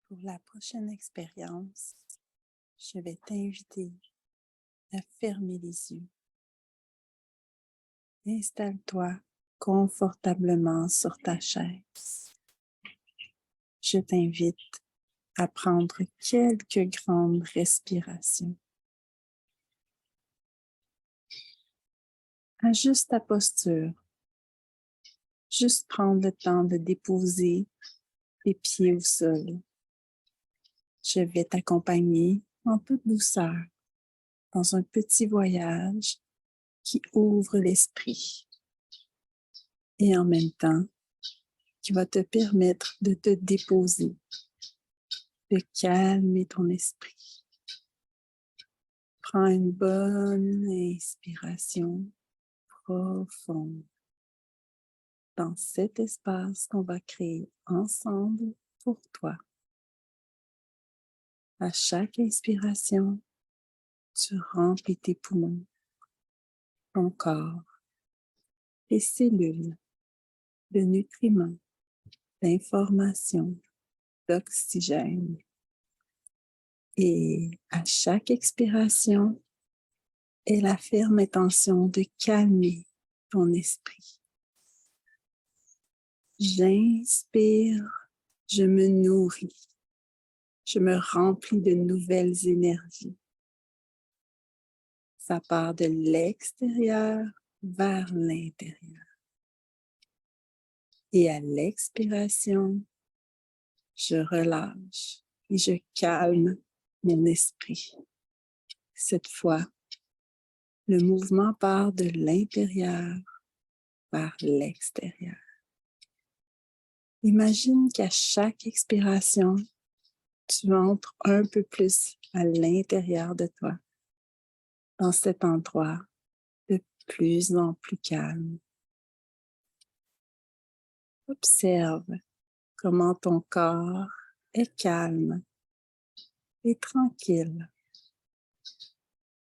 Pour la prochaine expérience, je vais t'inviter à fermer les yeux. Installe-toi confortablement sur ta chaise. Je t'invite à prendre quelques grandes respirations. Ajuste ta posture. Juste prendre le temps de déposer tes pieds au sol. Je vais t'accompagner en toute douceur dans un petit voyage qui ouvre l'esprit et en même temps qui va te permettre de te déposer, de calmer ton esprit. Prends une bonne inspiration profonde dans cet espace qu'on va créer ensemble pour toi. À chaque inspiration, tu remplis tes poumons, ton corps, tes cellules de nutriments, d'informations, d'oxygène. Et à chaque expiration, aie la ferme intention de calmer ton esprit. J'inspire, je me nourris, je me remplis de nouvelles énergies. Ça part de l'extérieur vers l'intérieur. Et à l'expiration, je relâche et je calme mon esprit. Cette fois, le mouvement part de l'intérieur vers l'extérieur. Imagine qu'à chaque expiration, tu entres un peu plus à l'intérieur de toi, dans cet endroit de plus en plus calme. Observe comment ton corps est calme et tranquille.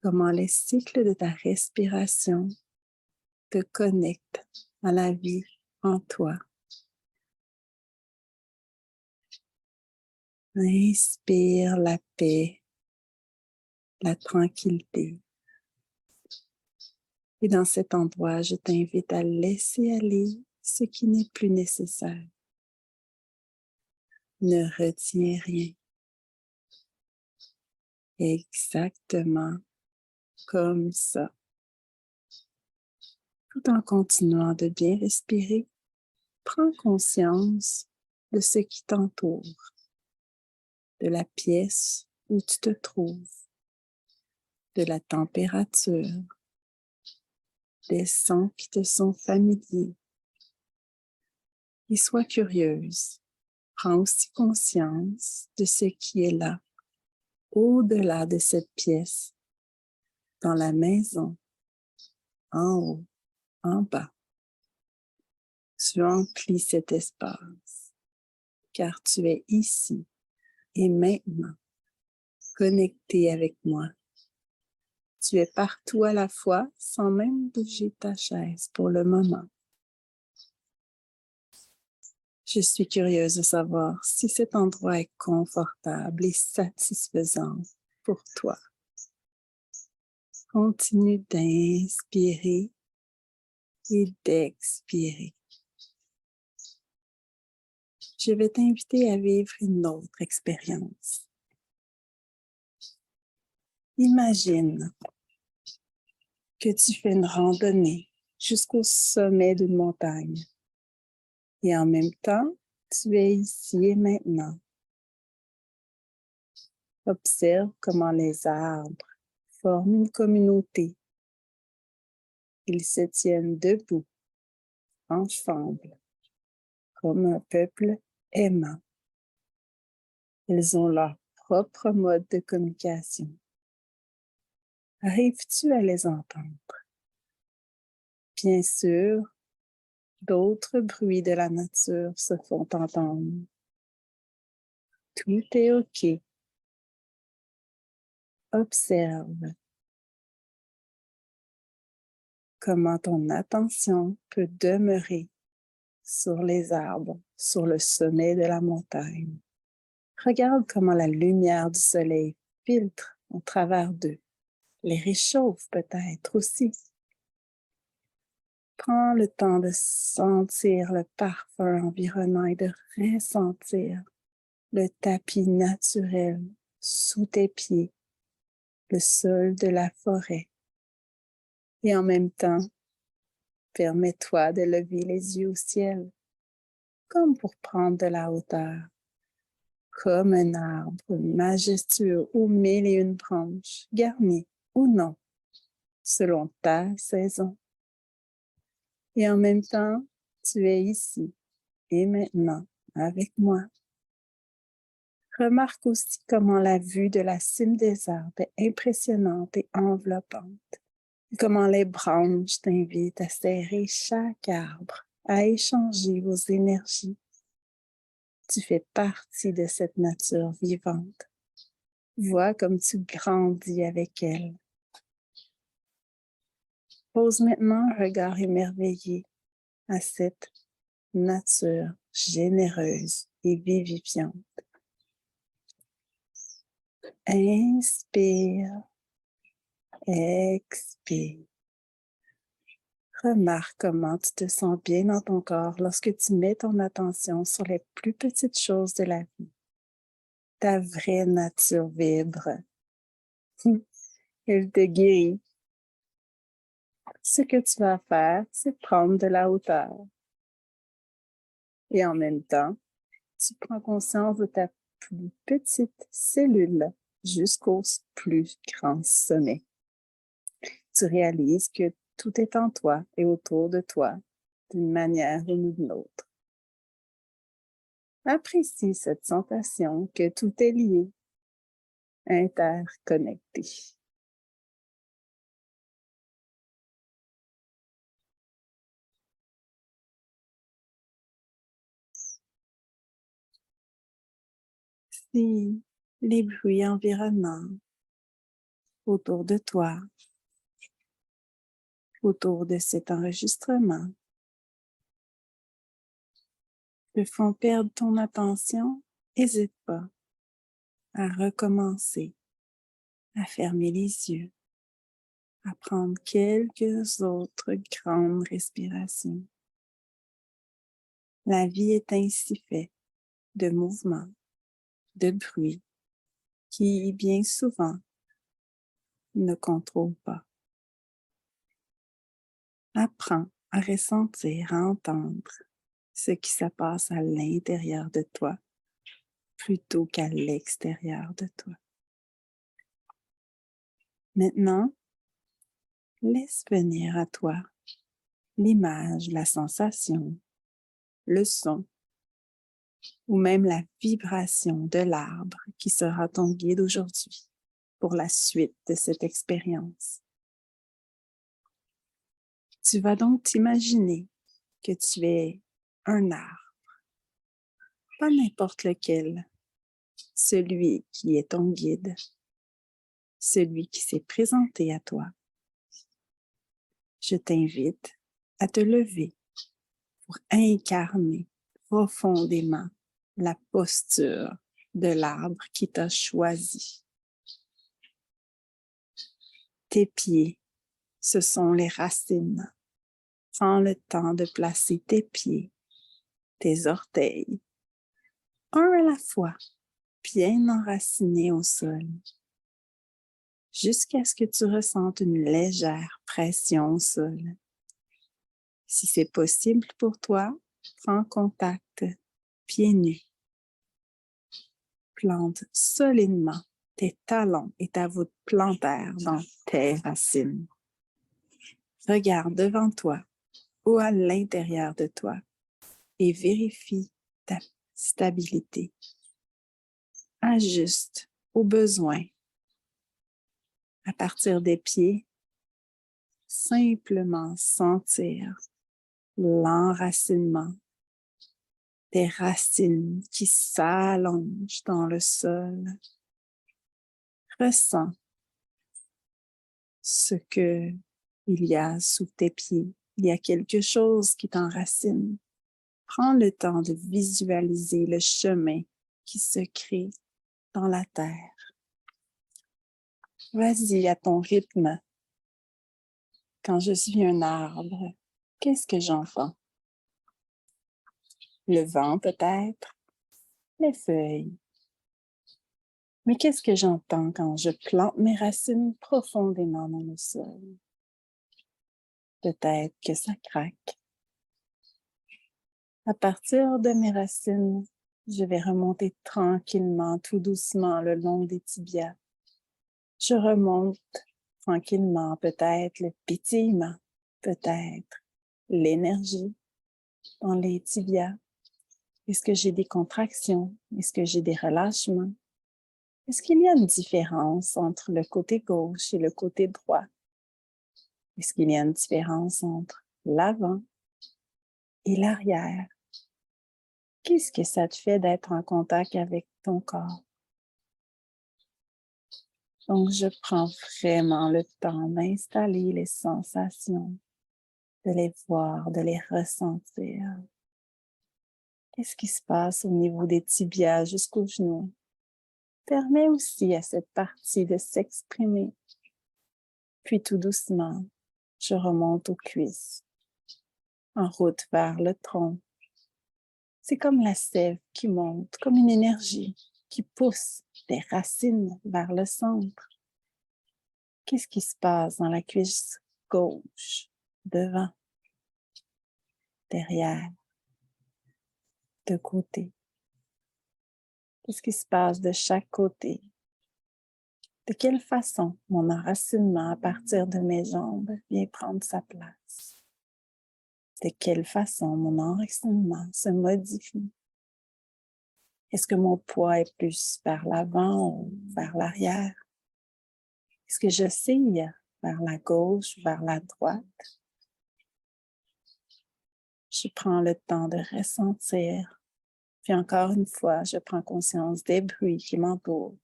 Comment les cycles de ta respiration te connectent à la vie en toi. Inspire la paix, la tranquillité. Et dans cet endroit, je t'invite à laisser aller ce qui n'est plus nécessaire. Ne retiens rien. Exactement comme ça. Tout en continuant de bien respirer, prends conscience de ce qui t'entoure, de la pièce où tu te trouves, de la température, des sons qui te sont familiers. Et sois curieuse. Prends aussi conscience de ce qui est là, au-delà de cette pièce, dans la maison, en haut, en bas. Tu emplis cet espace, car tu es ici et maintenant, connecté avec moi. Tu es partout à la fois, sans même bouger ta chaise pour le moment. Je suis curieuse de savoir si cet endroit est confortable et satisfaisant pour toi. Continue d'inspirer et d'expirer. Je vais t'inviter à vivre une autre expérience. Imagine que tu fais une randonnée jusqu'au sommet d'une montagne. Et en même temps, tu es ici et maintenant. Observe comment les arbres forment une communauté. Ils se tiennent debout, ensemble, comme un peuple aimant. Ils ont leur propre mode de communication. Arrives-tu à les entendre? Bien sûr, d'autres bruits de la nature se font entendre. Tout est OK. Observe comment ton attention peut demeurer sur les arbres, sur le sommet de la montagne. Regarde comment la lumière du soleil filtre au travers d'eux, les réchauffe peut-être aussi. Prends le temps de sentir le parfum environnant et de ressentir le tapis naturel sous tes pieds, le sol de la forêt. Et en même temps, permets-toi de lever les yeux au ciel, comme pour prendre de la hauteur, comme un arbre majestueux aux mille et une branches, garni ou non, selon ta saison. Et en même temps, tu es ici et maintenant avec moi. Remarque aussi comment la vue de la cime des arbres est impressionnante et enveloppante. Et comment les branches t'invitent à serrer chaque arbre, à échanger vos énergies. Tu fais partie de cette nature vivante. Vois comme tu grandis avec elle. Pose maintenant un regard émerveillé à cette nature généreuse et vivifiante. Inspire, expire. Remarque comment tu te sens bien dans ton corps lorsque tu mets ton attention sur les plus petites choses de la vie. Ta vraie nature vibre. Elle te guérit. Ce que tu vas faire, c'est prendre de la hauteur. Et en même temps, tu prends conscience de ta plus petite cellule jusqu'au plus grand sommet. Tu réalises que tout est en toi et autour de toi, d'une manière ou d'une autre. Apprécie cette sensation que tout est lié, interconnecté. Si les bruits environnants autour de toi, autour de cet enregistrement, te font perdre ton attention, n'hésite pas à recommencer, à fermer les yeux, à prendre quelques autres grandes respirations. La vie est ainsi faite de mouvements, de bruits qui, bien souvent, ne contrôlent pas. Apprends à ressentir, à entendre ce qui se passe à l'intérieur de toi plutôt qu'à l'extérieur de toi. Maintenant, laisse venir à toi l'image, la sensation, le son ou même la vibration de l'arbre qui sera ton guide aujourd'hui pour la suite de cette expérience. Tu vas donc t'imaginer que tu es un arbre, pas n'importe lequel, celui qui est ton guide, celui qui s'est présenté à toi. Je t'invite à te lever pour incarner profondément la posture de l'arbre qui t'a choisi. Tes pieds, ce sont les racines. Prends le temps de placer tes pieds, tes orteils, un à la fois, bien enracinés au sol, jusqu'à ce que tu ressentes une légère pression au sol. Si c'est possible pour toi, prends contact, pieds nus. Plante solidement tes talons et ta voûte plantaire dans tes racines. Regarde devant toi ou à l'intérieur de toi et vérifie ta stabilité. Ajuste au besoin. À partir des pieds, simplement sentir l'enracinement des racines qui s'allongent dans le sol. Ressens ce que il y a sous tes pieds. Il y a quelque chose qui t'enracine. Prends le temps de visualiser le chemin qui se crée dans la terre. Vas-y à ton rythme. Quand je suis un arbre, qu'est-ce que j'entends? Le vent peut-être, les feuilles. Mais qu'est-ce que j'entends quand je plante mes racines profondément dans le sol? Peut-être que ça craque. À partir de mes racines, je vais remonter tranquillement, tout doucement le long des tibias. Je remonte tranquillement, peut-être le pétillement, peut-être l'énergie dans les tibias. Est-ce que j'ai des contractions? Est-ce que j'ai des relâchements? Est-ce qu'il y a une différence entre le côté gauche et le côté droit? Est-ce qu'il y a une différence entre l'avant et l'arrière? Qu'est-ce que ça te fait d'être en contact avec ton corps? Donc, je prends vraiment le temps d'installer les sensations, de les voir, de les ressentir. Qu'est-ce qui se passe au niveau des tibias jusqu'aux genoux? Permets aussi à cette partie de s'exprimer. Puis tout doucement, je remonte aux cuisses, en route vers le tronc. C'est comme la sève qui monte, comme une énergie qui pousse des racines vers le centre. Qu'est-ce qui se passe dans la cuisse gauche, devant, derrière, de côté? Qu'est-ce qui se passe de chaque côté? De quelle façon mon enracinement à partir de mes jambes vient prendre sa place? De quelle façon mon enracinement se modifie? Est-ce que mon poids est plus vers l'avant ou vers l'arrière? Est-ce que j'oscille vers la gauche ou vers la droite? Je prends le temps de ressentir. Puis encore une fois, je prends conscience des bruits qui m'entourent,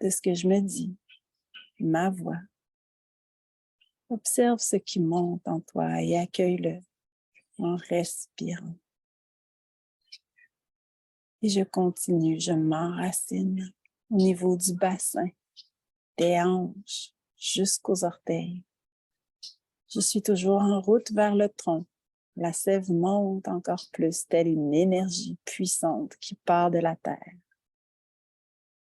de ce que je me dis, ma voix. Observe ce qui monte en toi et accueille-le en respirant. Et je continue, je m'enracine au niveau du bassin, des hanches jusqu'aux orteils. Je suis toujours en route vers le tronc. La sève monte encore plus, telle une énergie puissante qui part de la terre.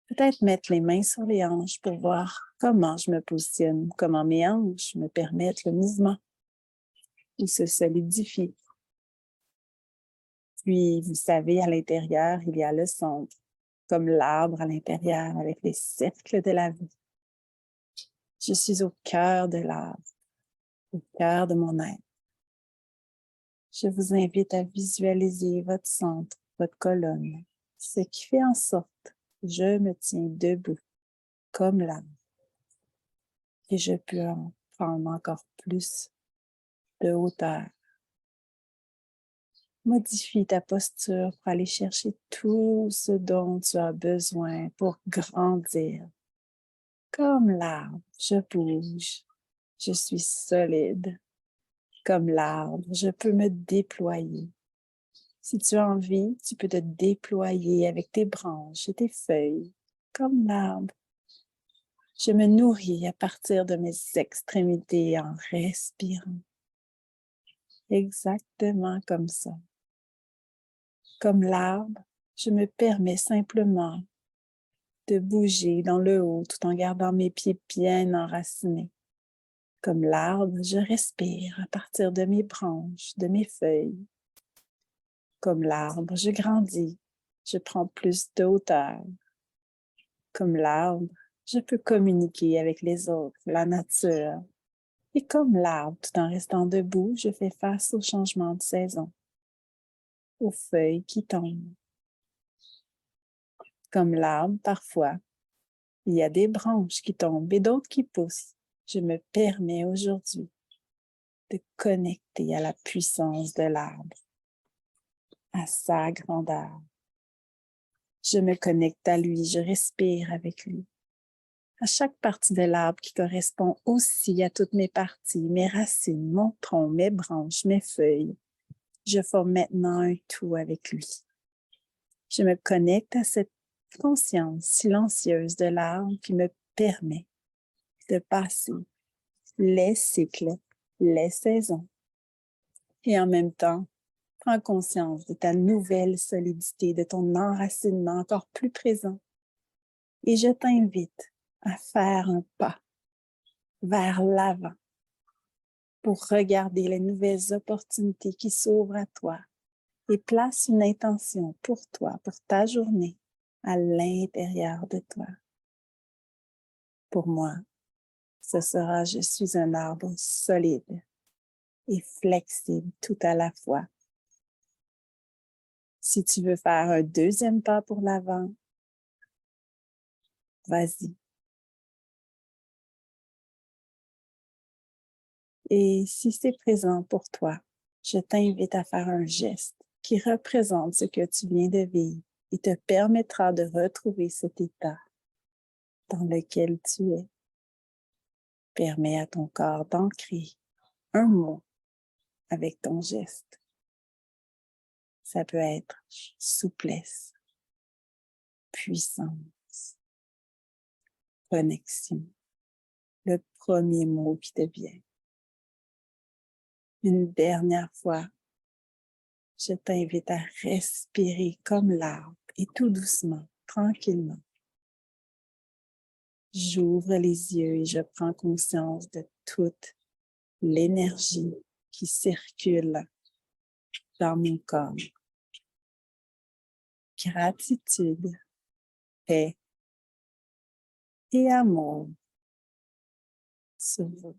Peut-être mettre les mains sur les hanches pour voir comment je me positionne, comment mes hanches me permettent le mouvement ou se solidifient. Puis, vous savez, à l'intérieur, il y a le centre, comme l'arbre à l'intérieur avec les cercles de la vie. Je suis au cœur de l'arbre, au cœur de mon être. Je vous invite à visualiser votre centre, votre colonne, ce qui fait en sorte que je me tiens debout, comme l'arbre. Et je peux en prendre encore plus de hauteur. Modifie ta posture pour aller chercher tout ce dont tu as besoin pour grandir. Comme l'arbre, je bouge, je suis solide. Comme l'arbre, je peux me déployer. Si tu as envie, tu peux te déployer avec tes branches et tes feuilles. Comme l'arbre, je me nourris à partir de mes extrémités en respirant. Exactement comme ça. Comme l'arbre, je me permets simplement de bouger dans le haut tout en gardant mes pieds bien enracinés. Comme l'arbre, je respire à partir de mes branches, de mes feuilles. Comme l'arbre, je grandis, je prends plus de hauteur. Comme l'arbre, je peux communiquer avec les autres, la nature. Et comme l'arbre, tout en restant debout, je fais face aux changements de saison, aux feuilles qui tombent. Comme l'arbre, parfois, il y a des branches qui tombent et d'autres qui poussent. Je me permets aujourd'hui de connecter à la puissance de l'arbre, à sa grandeur. Je me connecte à lui, je respire avec lui. À chaque partie de l'arbre qui correspond aussi à toutes mes parties, mes racines, mon tronc, mes branches, mes feuilles. Je forme maintenant un tout avec lui. Je me connecte à cette conscience silencieuse de l'arbre qui me permet de passer les cycles, les saisons. Et en même temps, prends conscience de ta nouvelle solidité, de ton enracinement encore plus présent. Et je t'invite à faire un pas vers l'avant pour regarder les nouvelles opportunités qui s'ouvrent à toi et place une intention pour toi, pour ta journée, à l'intérieur de toi. Pour moi, ce sera « Je suis un arbre solide et flexible tout à la fois ». Si tu veux faire un deuxième pas pour l'avant, vas-y. Et si c'est présent pour toi, je t'invite à faire un geste qui représente ce que tu viens de vivre et te permettra de retrouver cet état dans lequel tu es. Permets à ton corps d'ancrer un mot avec ton geste. Ça peut être souplesse, puissance, connexion. Le premier mot qui te vient. Une dernière fois, je t'invite à respirer comme l'arbre et tout doucement, tranquillement. J'ouvre les yeux et je prends conscience de toute l'énergie qui circule dans mon corps. Gratitude, paix et amour sur vous.